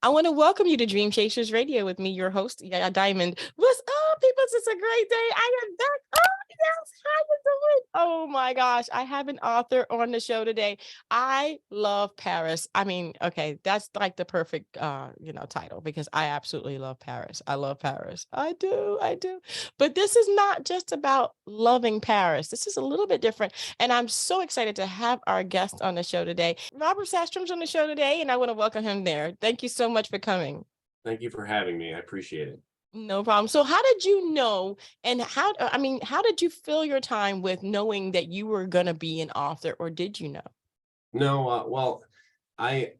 I want to welcome you to Dream Chasers Radio with me, your host, Yaya Diamond. What's up, people? It's a great day. I am back. Oh, yes. How you doing? Oh my gosh. I have an author on the show today. I love Paris. I mean, okay, that's like the perfect title, because I absolutely love Paris. I love Paris. I do. But this is not just about loving Paris. This is a little bit different. And I'm so excited to have our guest on the show today. Robert Sastrom's on the show today, and I want to welcome him there. Thank you so much for coming. Thank you for having me. I appreciate it. No problem. So how did you know, and how did you fill your time with knowing that you were going to be an author, or did you know? No, well, I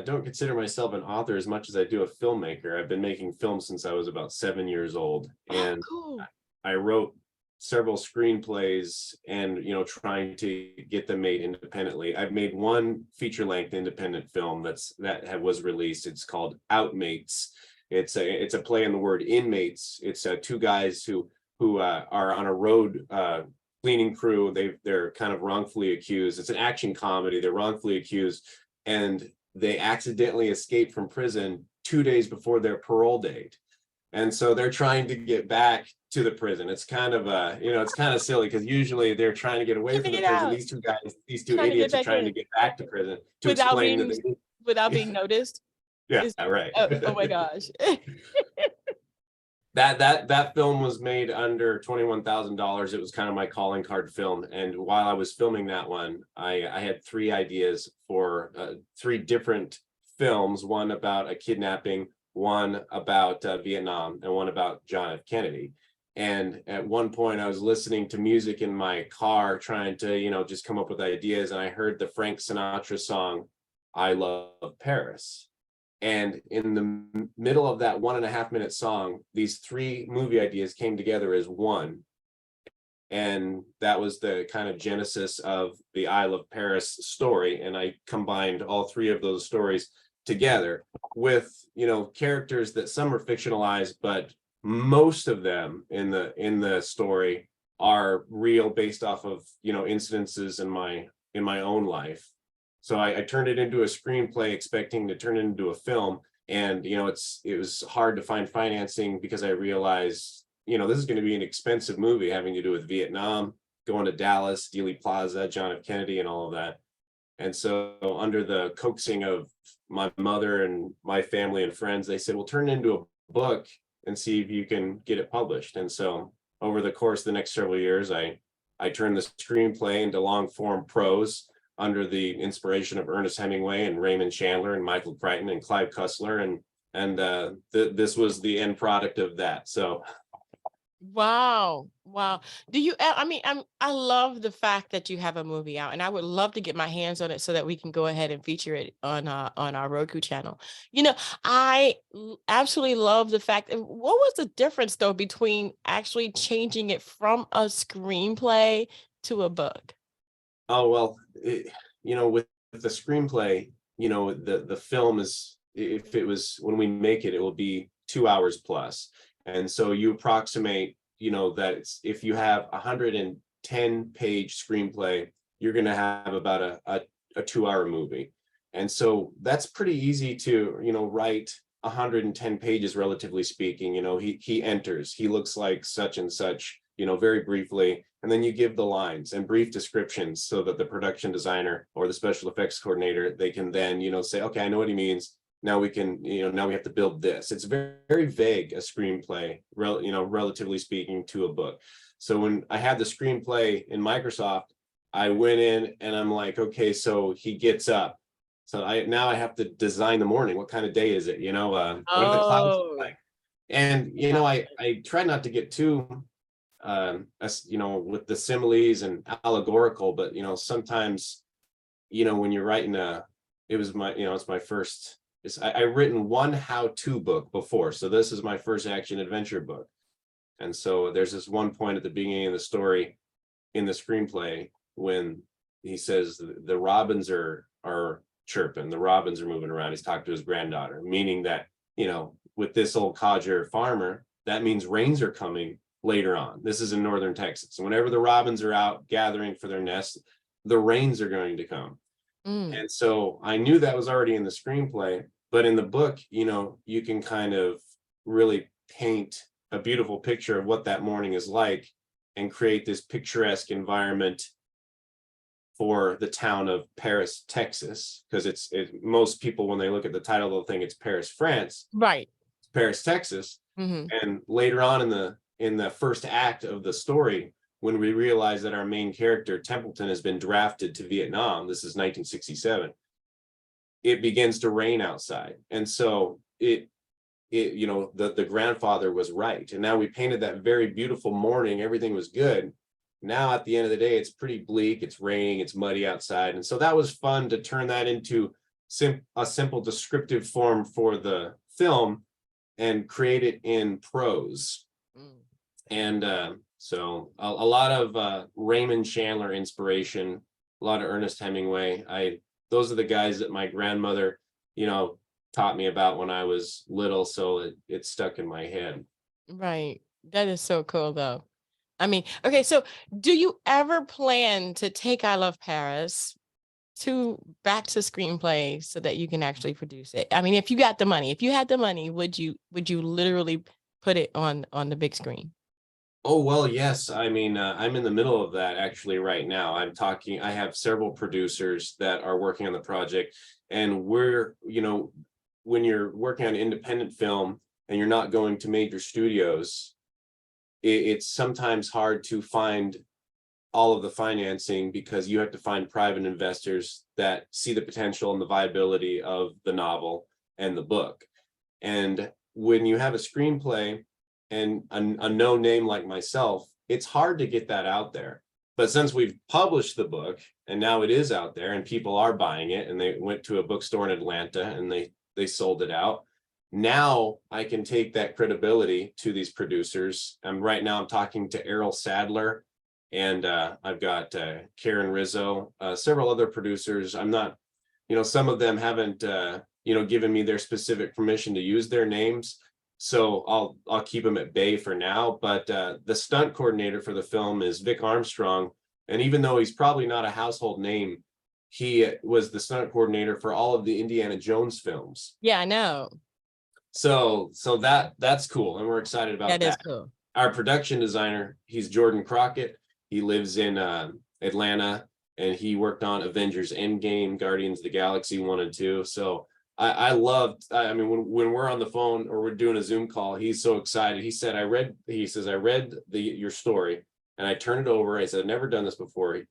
don't consider myself an author as much as I do a filmmaker. I've been making films since I was about 7 years old, and cool. I wrote several screenplays and, trying to get them made independently. I've made one feature-length independent film that was released. It's called Outmates. It's a play on the word inmates. It's two guys who are on a road cleaning crew. They're kind of wrongfully accused. It's an action comedy. They're wrongfully accused, and they accidentally escape from prison 2 days before their parole date. And so they're trying to get back to the prison. It's kind of it's kind of silly, because usually they're trying to get away from the prison. These two guys, these two idiots are trying to get back to prison to explain that without being noticed. Yeah, right. Oh my gosh. That film was made under $21,000. It was kind of my calling card film. And while I was filming that one, I had three ideas for three different films: one about a kidnapping, one about Vietnam, and one about John F. Kennedy. And at one point I was listening to music in my car, trying to, just come up with ideas. And I heard the Frank Sinatra song, I Love Paris. And in the middle of that 1.5 minute song, these three movie ideas came together as one. And that was the kind of genesis of the I Love Paris story. And I combined all three of those stories together with, characters that some are fictionalized, but most of them in the story are real, based off of, incidences in my own life. So I turned it into a screenplay, expecting to turn it into a film. And, it was hard to find financing, because I realized, this is going to be an expensive movie having to do with Vietnam, going to Dallas, Dealey Plaza, John F. Kennedy, and all of that. And so under the coaxing of my mother and my family and friends, they said, well, turn it into a book and see if you can get it published. And so over the course of the next several years, I turned the screenplay into long form prose under the inspiration of Ernest Hemingway and Raymond Chandler and Michael Crichton and Clive Cussler. And this was the end product of that. So. Wow. Do you, I love the fact that you have a movie out, and I would love to get my hands on it so that we can go ahead and feature it on our Roku channel. I absolutely love the fact. And what was the difference though between actually changing it from a screenplay to a book? Oh, well, with the screenplay, the film is, if it was, when we make it, it will be 2 hours plus. And so you approximate, that if you have 110-page screenplay, you're going to have about a 2-hour movie. And so that's pretty easy to, write 110 pages, relatively speaking. He enters, he looks like such and such, very briefly. And then you give the lines and brief descriptions so that the production designer or the special effects coordinator, they can then, say, okay, I know what he means. Now we can, now we have to build this. It's very, very vague, a screenplay, relatively speaking, to a book. So when I had the screenplay in Microsoft, I went in and I'm like, okay, so he gets up. So now I have to design the morning. What kind of day is it? What do the clouds look like? And, I try not to get too, with the similes and allegorical, but, sometimes, when you're writing it's my first, I've written one how-to book before. So this is my first action adventure book. And so there's this one point at the beginning of the story in the screenplay when he says the robins are chirping, the robins are moving around. He's talking to his granddaughter, meaning that, with this old codger farmer, that means rains are coming later on. This is in northern Texas. And whenever the robins are out gathering for their nests, the rains are going to come. And so I knew that was already in the screenplay, but in the book, you know, you can kind of really paint a beautiful picture of what that morning is like and create this picturesque environment for the town of Paris, Texas, because most people, when they look at the title, they'll think it's Paris, France. Right. It's Paris, Texas. And later on in the first act of the story, when we realize that our main character, Templeton, has been drafted to Vietnam, this is 1967, it begins to rain outside. And so it you know, the grandfather was right. And now we painted that very beautiful morning, everything was good. Now at the end of the day, it's pretty bleak, it's raining, it's muddy outside. And so that was fun to turn that into a simple descriptive form for the film and create it in prose. And so a lot of Raymond Chandler inspiration, a lot of Ernest Hemingway. Those are the guys that my grandmother, you know, taught me about when I was little, so it stuck in my head. Right. That is so cool, though. I mean, okay, so do you ever plan to take I Love Paris back to screenplay so that you can actually produce it? I mean, if you got the money, if you had the money, would you literally put it on the big screen? Oh, well, yes. I mean, I'm in the middle of that actually right now. I have several producers that are working on the project, and we're, you know, when you're working on independent film and you're not going to major studios, it's sometimes hard to find all of the financing because you have to find private investors that see the potential and the viability of the novel and the book. And when you have a screenplay and a known name like myself, it's hard to get that out there. But since we've published the book and now it is out there and people are buying it, and they went to a bookstore in Atlanta and they sold it out, now I can take that credibility to these producers. And right now I'm talking to Errol Sadler, and I've got Karen Rizzo, several other producers. I'm not, you know, some of them haven't, you know, given me their specific permission to use their names. So I'll keep them at bay for now. But the stunt coordinator for the film is Vic Armstrong. And even though he's probably not a household name, he was the stunt coordinator for all of the Indiana Jones films. Yeah, I know. So that's cool. And we're excited about that. That is cool. Our production designer, he's Jordan Crockett. He lives in Atlanta, and he worked on Avengers Endgame, Guardians of the Galaxy 1 and 2. So I mean, when we're on the phone or we're doing a Zoom call, he's so excited. He said, I read your story and I turned it over. I said, I've never done this before.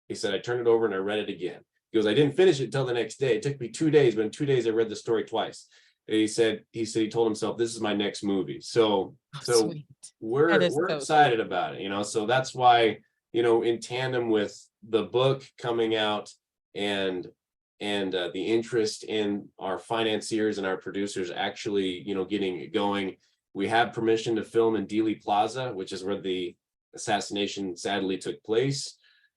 He said, I turned it over and I read it again. He goes, I didn't finish it until the next day. It took me 2 days, but in 2 days I read the story twice. And he said he told himself, this is my next movie. So Sweet. we're so excited sweet. about it, you know. So that's why, you know, in tandem with the book coming out and the interest in our financiers and our producers actually, you know, getting it going, we have permission to film in Dealey Plaza, which is where the assassination sadly took place.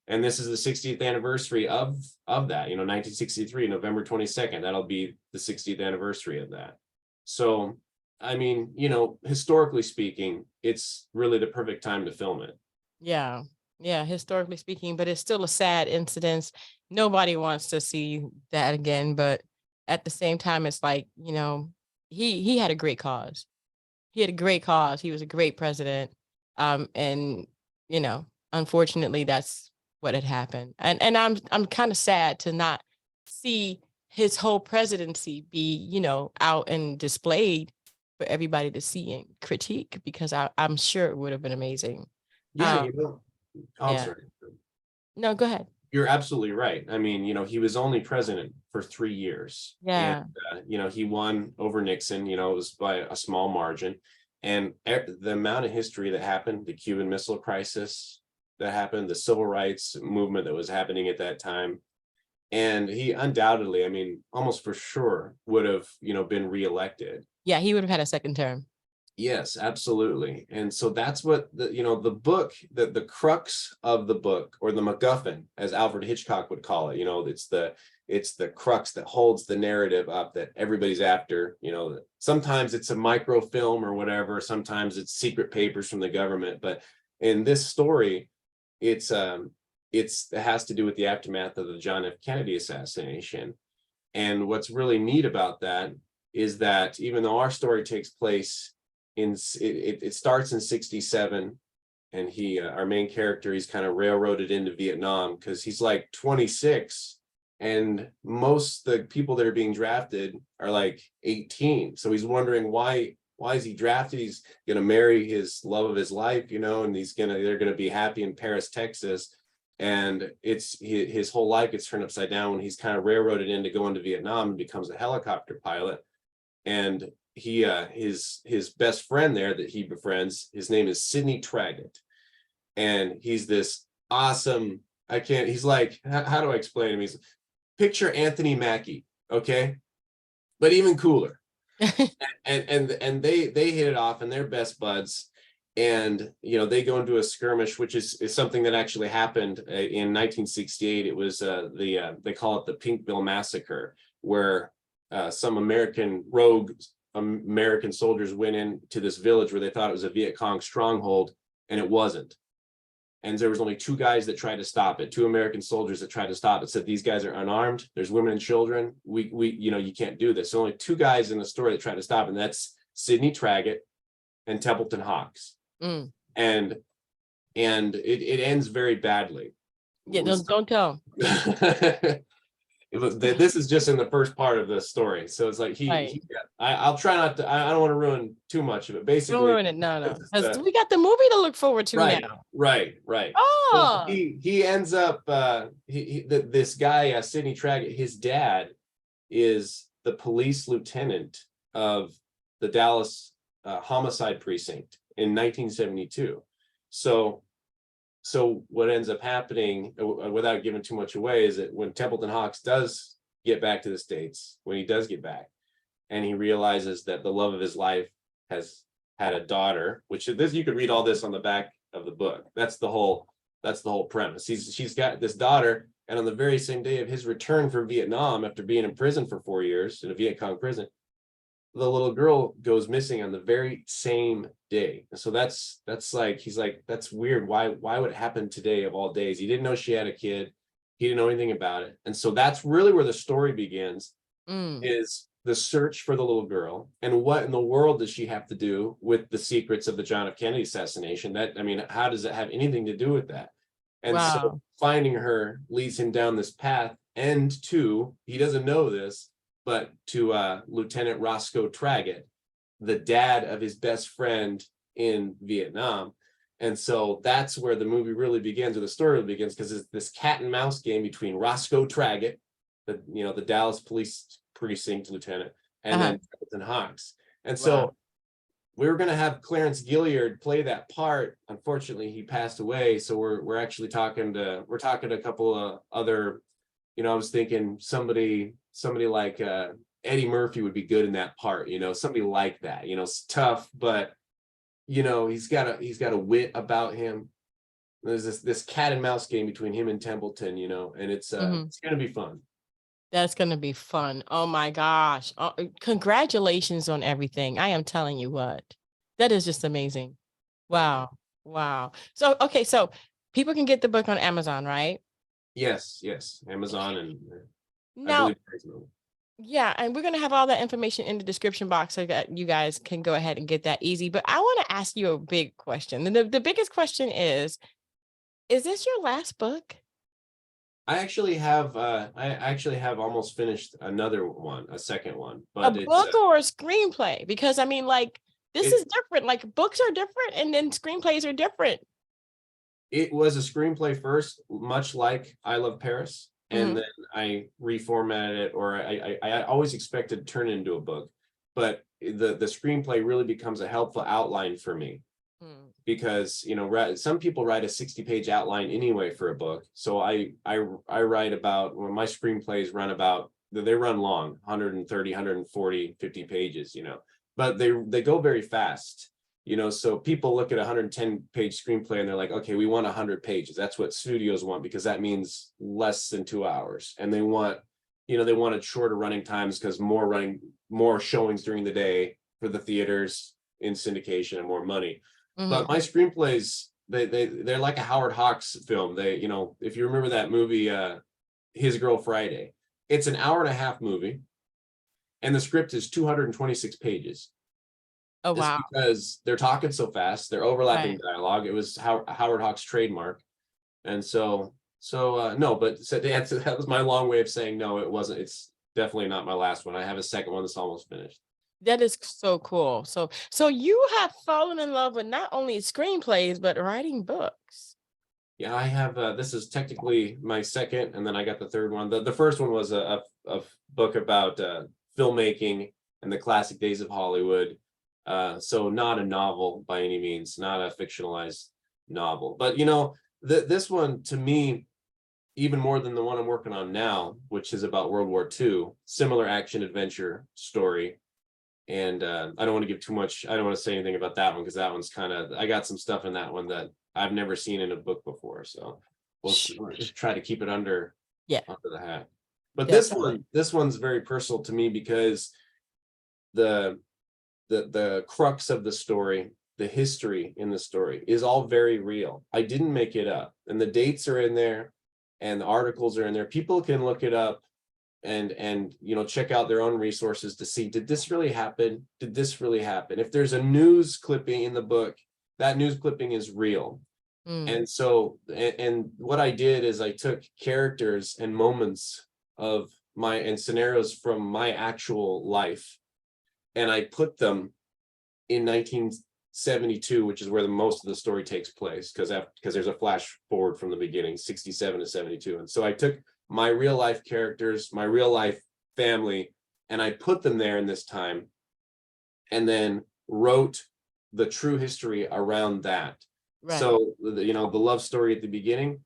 And this is the 60th anniversary of that, you know, 1963, November 22nd. That'll be the 60th anniversary of that. So, I mean, you know, historically speaking, it's really the perfect time to film it. Yeah. Yeah, historically speaking, but it's still a sad incident. Nobody wants to see that again, but at the same time, it's like, you know, he had a great cause. He had a great cause. He was a great president. And you know, unfortunately, that's what had happened. And I'm kind of sad to not see his whole presidency be, you know, out and displayed for everybody to see and critique, because I'm sure it would have been amazing. Yeah, you know, I'm Yeah. sorry. No, go ahead. You're absolutely right. I mean, you know, he was only president for 3 years. Yeah. And, you know, he won over Nixon, you know, it was by a small margin. And the amount of history that happened, the Cuban Missile Crisis that happened, the civil rights movement that was happening at that time. And he undoubtedly, I mean, almost for sure would have, you know, been reelected. Yeah, he would have had a second term. Yes, absolutely. And so that's what the book, the crux of the book, or the MacGuffin, as Alfred Hitchcock would call it, it's the crux that holds the narrative up that everybody's after. Sometimes it's a microfilm or whatever, sometimes it's secret papers from the government, but in this story, it has to do with the aftermath of the John F. Kennedy assassination. And what's really neat about that is that even though our story takes place it starts in 67, and our main character, he's kind of railroaded into Vietnam because he's like 26, and most the people that are being drafted are like 18. So he's wondering why is he drafted? He's gonna marry his love of his life, and they're gonna be happy in Paris, Texas. And it's his whole life gets turned upside down when he's kind of railroaded into going to Vietnam and becomes a helicopter pilot. And his best friend there that he befriends, his name is Sidney Traggett, and he's this awesome, he's like, how do I explain him? He's, picture Anthony Mackie, okay, but even cooler. and they hit it off, and they're best buds. And they go into a skirmish, which is something that actually happened in 1968. It was they call it the Pinkville Massacre, where some rogue American soldiers went into this village where they thought it was a Vietcong stronghold, and it wasn't. And there was only two guys that tried to stop it, two American soldiers that tried to stop it, said, these guys are unarmed, there's women and children, you can't do this. So only two guys in the story that tried to stop it, and that's Sidney Traggett and Templeton Hawks. And it ends very badly. Yeah, don't tell. This is just in the first part of the story, so it's like I'll try not to. I don't want to ruin too much of it. Basically, don't ruin it. No, because we got the movie to look forward to now. Right. Oh, well, he ends up. This guy, Sidney Traggett, his dad is the police lieutenant of the Dallas homicide precinct in 1972. So what ends up happening, without giving too much away, is that when Templeton Hawks does get back to the States, when he does get back, and he realizes that the love of his life has had a daughter, which you could read all this on the back of the book. That's the whole premise. She's got this daughter, and on the very same day of his return from Vietnam, after being in prison for 4 years in a Viet Cong prison, the little girl goes missing on the very same day. So that's like, he's like, that's weird. Why would it happen today of all days? He didn't know she had a kid. He didn't know anything about it. And so that's really where the story begins, is the search for the little girl, and what in the world does she have to do with the secrets of the John F. Kennedy assassination? How does it have anything to do with that? And so finding her leads him down this path, and he doesn't know this, but to Lieutenant Roscoe Traggett, the dad of his best friend in Vietnam. And so that's where the movie really begins, or the story really begins, because it's this cat and mouse game between Roscoe Traggett, the Dallas police precinct lieutenant, and then Templeton Hawks. And so we were going to have Clarence Gilliard play that part. Unfortunately, he passed away. So we're actually talking to a couple of other, I was thinking somebody like Eddie Murphy would be good in that part, somebody like that, it's tough, but he's got a wit about him. There's this cat and mouse game between him and Templeton, and it's gonna be fun. That's gonna be fun. Oh my gosh. Congratulations on everything. I am telling you what. That is just amazing. Wow. So okay, so people can get the book on Amazon, right? Yes, Amazon, and now, yeah, and we're going to have all that information in the description box so that you guys can go ahead and get that easy. But I want to ask you a big question. The biggest question is this your last book? I actually have almost finished another one, a second one. But a book or a screenplay? Because this is different. Like, books are different, and then screenplays are different. It was a screenplay first, much like I Love Paris. And then I reformatted it, or I always expected to turn it into a book, but the screenplay really becomes a helpful outline for me, because some people write a 60-page outline anyway for a book. So I write about, when my screenplays run long, 130, 140, 50 pages, but they go very fast. So people look at a 110-page screenplay and they're like, okay, we want 100 pages. That's what studios want, because that means less than 2 hours. And they want, they wanted shorter running times because more showings during the day for the theaters in syndication and more money. But my screenplays, they're like a Howard Hawks film. If you remember that movie, His Girl Friday, it's an hour-and-a-half movie, and the script is 226 pages. Oh, wow. It's because they're talking so fast, they're overlapping dialogue. It was Howard Hawks' trademark. And no, but that was my long way of saying no, it wasn't. It's definitely not my last one. I have a second one that's almost finished. That is so cool. So you have fallen in love with not only screenplays, but writing books. Yeah, I have, this is technically my second, and then I got the third one. The first one was a book about filmmaking and the classic days of Hollywood. So not a novel by any means, not a fictionalized novel. But, this one, to me, even more than the one I'm working on now, which is about World War II, similar action adventure story. And I don't want to give too much. I don't want to say anything about that one, because that one's I got some stuff in that one that I've never seen in a book before. So we'll just try to keep it under the hat. But this one's very personal to me, because the crux of the story, the history in the story, is all very real. I didn't make it up, and the dates are in there, and the articles are in there. People can look it up and check out their own resources to see, did this really happen? Did this really happen? If there's a news clipping in the book, that news clipping is real. And so, and what I did is I took characters and moments and scenarios from my actual life, and I put them in 1972, which is where most of the story takes place, because there's a flash forward from the beginning, 67 to 72. And so I took my real life characters, my real life family, and I put them there in this time, and then wrote the true history around that. Right. So, the love story at the beginning,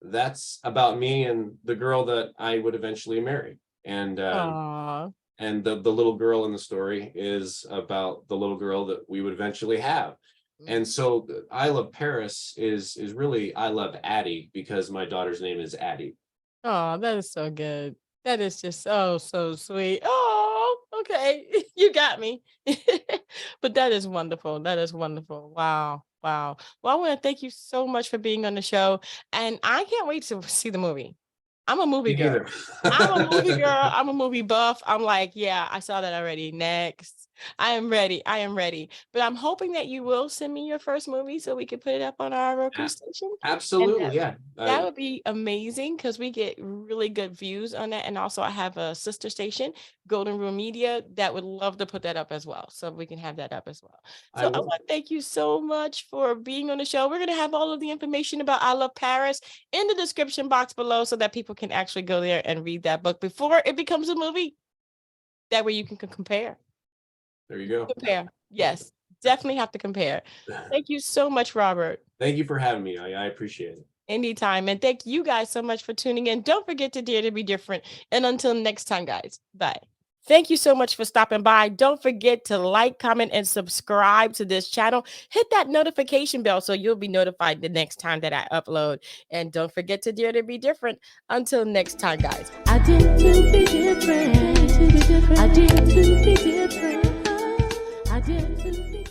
that's about me and the girl that I would eventually marry. And the little girl in the story is about the little girl that we would eventually have. And so I Love Paris is really I Love Addie, because my daughter's name is Addie. Oh, that is so good. That is just so sweet. Oh, okay. You got me. But that is wonderful. That is wonderful. Wow. Well, I want to thank you so much for being on the show. And I can't wait to see the movie. I'm a movie girl. I'm a movie girl. I'm a movie buff. I'm like, yeah, I saw that already. Next. I am ready. But I'm hoping that you will send me your first movie so we can put it up on our Roku station. Absolutely, That would be amazing, because we get really good views on that. And also I have a sister station, Golden Rule Media, that would love to put that up as well, so we can have that up as well. So I want to thank you so much for being on the show. We're going to have all of the information about I Love Paris in the description box below, so that people can actually go there and read that book before it becomes a movie. That way you can compare. There you go. Compare. Yes, definitely have to compare. Thank you so much, Robert. Thank you for having me. I appreciate it. Anytime. And thank you guys so much for tuning in. Don't forget to dare to be different. And until next time, guys, bye. Thank you so much for stopping by. Don't forget to like, comment, and subscribe to this channel. Hit that notification bell so you'll be notified the next time that I upload. And don't forget to dare to be different. Until next time, guys. I dare to be different. I dare to be different. I dare to be